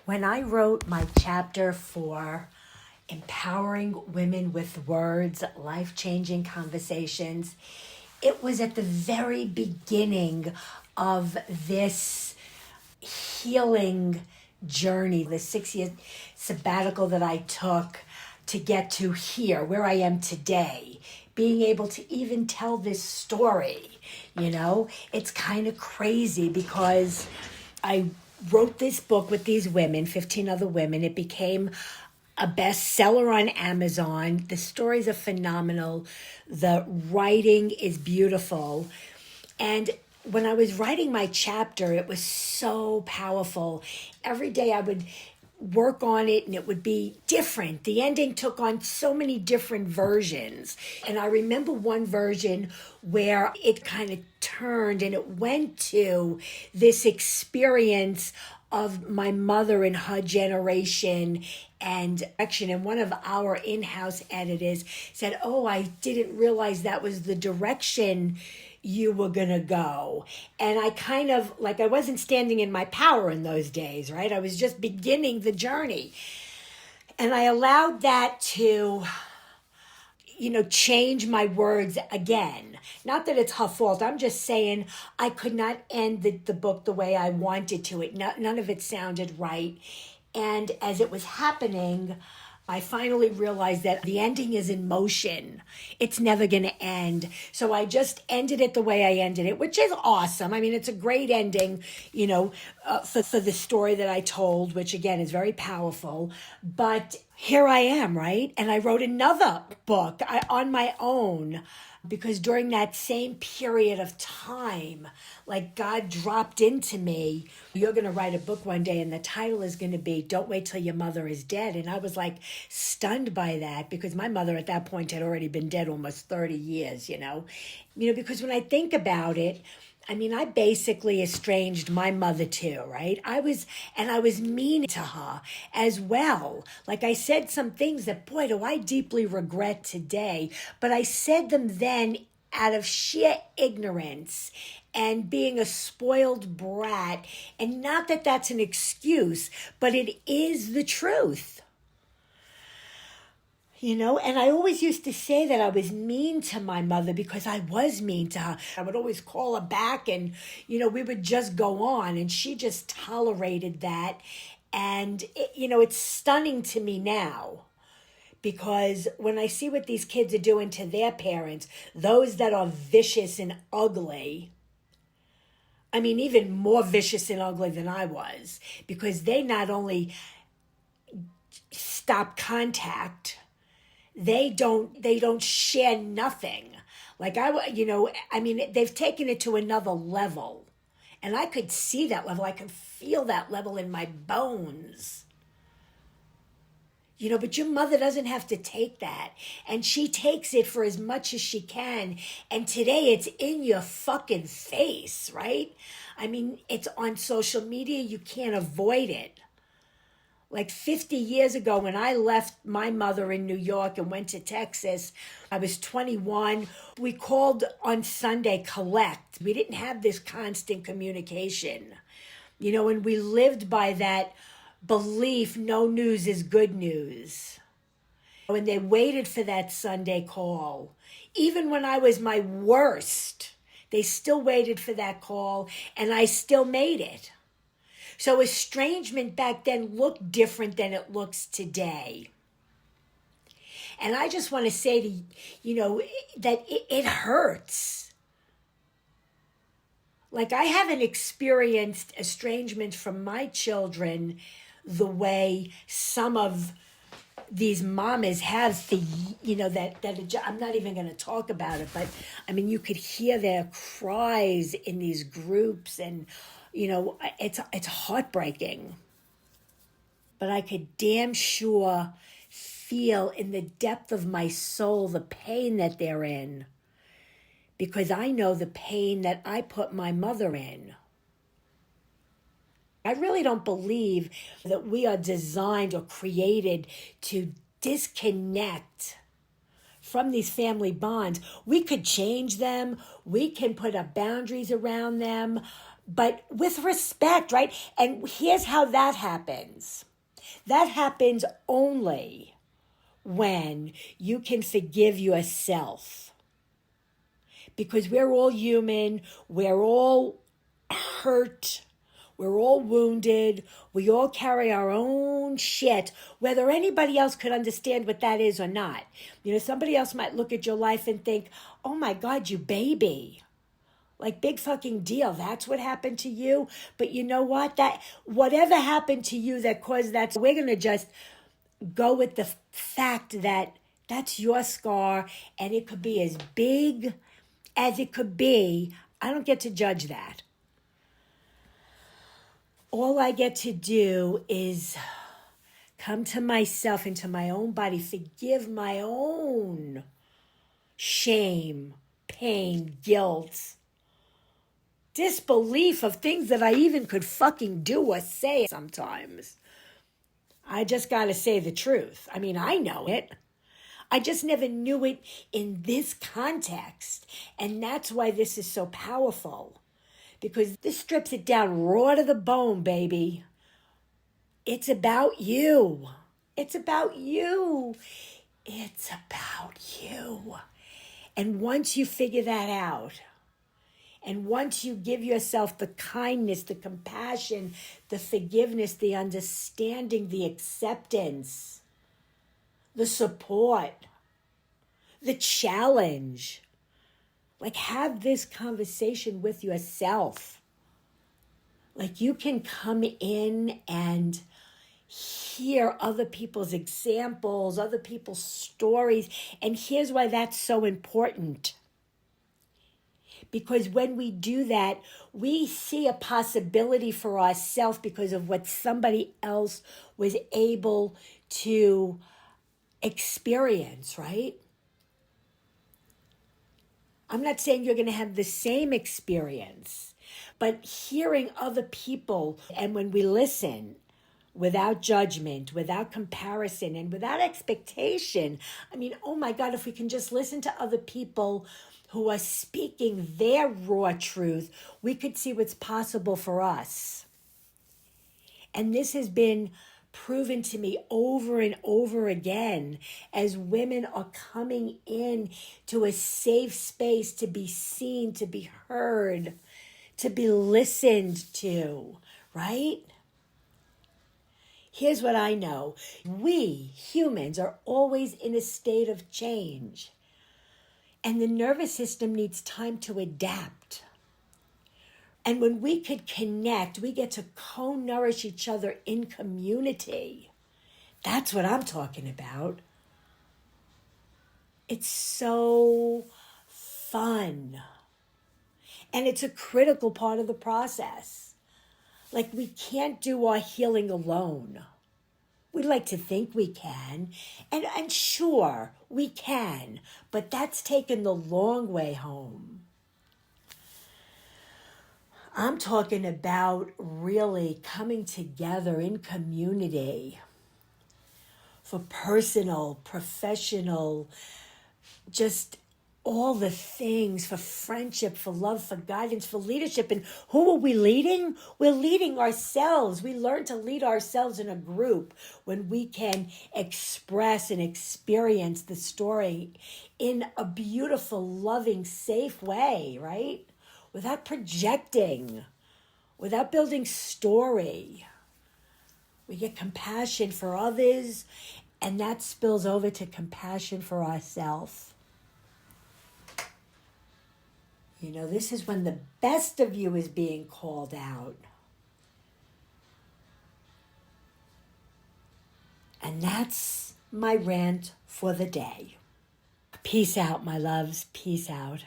When I wrote my chapter for Empowering Women with Words, Life-Changing Conversations, it was at the very beginning of this healing journey, the 6-year sabbatical that I took to get to here, where I am today, being able to even tell this story. It's kind of crazy because I wrote this book with these women, 15 other women. It became a bestseller on Amazon. The stories are phenomenal. The writing is beautiful. And when I was writing my chapter, it was so powerful. Every day I would work on it and it would be different. The ending took on so many different versions. And I remember one version where it kind of turned and it went to this experience of my mother and her generation and action. And one of our in-house editors said, "Oh, I didn't realize that was the direction you were gonna go." And I kind of, I wasn't standing in my power in those days, right? I was just beginning the journey. And I allowed that to, change my words again. Not that it's her fault. I'm just saying I could not end the book the way I wanted to. None of it sounded right. And as it was happening, I finally realized that the ending is in motion. It's never going to end. So I just ended it the way I ended it, which is awesome. I mean, it's a great ending, for the story that I told, which again is very powerful. But here I am, right? And I wrote another book on my own because during that same period of time, God dropped into me, "You're going to write a book one day and the title is going to be Don't Wait Till Your Mother is Dead." And I was stunned by that because my mother at that point had already been dead almost 30 years, because when I think about it, I basically estranged my mother too, right? I was mean to her as well. I said some things that, boy, do I deeply regret today, but I said them then out of sheer ignorance and being a spoiled brat. And not that that's an excuse, but it is the truth. And I always used to say that I was mean to my mother because I was mean to her. I would always call her back and, we would just go on and she just tolerated that. And, it's stunning to me now because when I see what these kids are doing to their parents, those that are vicious and ugly, even more vicious and ugly than I was, because they not only stop contact, they don't share nothing. They've taken it to another level. And I could see that level. I could feel that level in my bones. But your mother doesn't have to take that. And she takes it for as much as she can. And today it's in your fucking face, right? It's on social media. You can't avoid it. 50 years ago when I left my mother in New York and went to Texas, I was 21. We called on Sunday collect. We didn't have this constant communication, and we lived by that belief, no news is good news. And they waited for that Sunday call. Even when I was my worst, they still waited for that call and I still made it. So estrangement back then looked different than it looks today. And I just want to say to that it hurts. I haven't experienced estrangement from my children the way some of these mamas have I'm not even going to talk about it, but you could hear their cries in these groups and it's heartbreaking. But I could damn sure feel in the depth of my soul the pain that they're in. Because I know the pain that I put my mother in. I really don't believe that we are designed or created to disconnect from these family bonds. We could change them. We can put up boundaries around them. but with respect, right? And here's how that happens. That happens only when you can forgive yourself. Because we're all human, we're all hurt, we're all wounded, we all carry our own shit, whether anybody else could understand what that is or not. Somebody else might look at your life and think, oh my God, you baby. Like, big fucking deal. That's what happened to you. But you know what? That whatever happened to you that caused that, we're going to just go with the fact that that's your scar, and it could be as big as it could be. I don't get to judge that. All I get to do is come to myself, into my own body, forgive my own shame, pain, guilt, disbelief of things that I even could fucking do or say sometimes. I just got to say the truth. I mean, I know it. I just never knew it in this context. And that's why this is so powerful. Because this strips it down raw to the bone, baby. It's about you. It's about you. It's about you. And once you figure that out, and once you give yourself the kindness, the compassion, the forgiveness, the understanding, the acceptance, the support, the challenge, like, have this conversation with yourself. Like, you can come in and hear other people's examples, other people's stories. And here's why that's so important. Because when we do that, we see a possibility for ourselves because of what somebody else was able to experience, right? I'm not saying you're going to have the same experience, but hearing other people, and when we listen without judgment, without comparison, and without expectation, I mean, oh my God, if we can just listen to other people who are speaking their raw truth, we could see what's possible for us. And this has been proven to me over and over again as women are coming in to a safe space to be seen, to be heard, to be listened to, right? Here's what I know. We humans are always in a state of change. And the nervous system needs time to adapt. And when we could connect, we get to co-nourish each other in community. That's what I'm talking about. It's so fun. And it's a critical part of the process. Like, we can't do our healing alone. We like to think we can. And sure, we can. But that's taken the long way home. I'm talking about really coming together in community for personal, professional, just all the things, for friendship, for love, for guidance, for leadership. And who are we leading? We're leading ourselves. We learn to lead ourselves in a group when we can express and experience the story in a beautiful, loving, safe way, right? Without projecting, without building story. We get compassion for others, and that spills over to compassion for ourselves. This is when the best of you is being called out. And that's my rant for the day. Peace out, my loves. Peace out.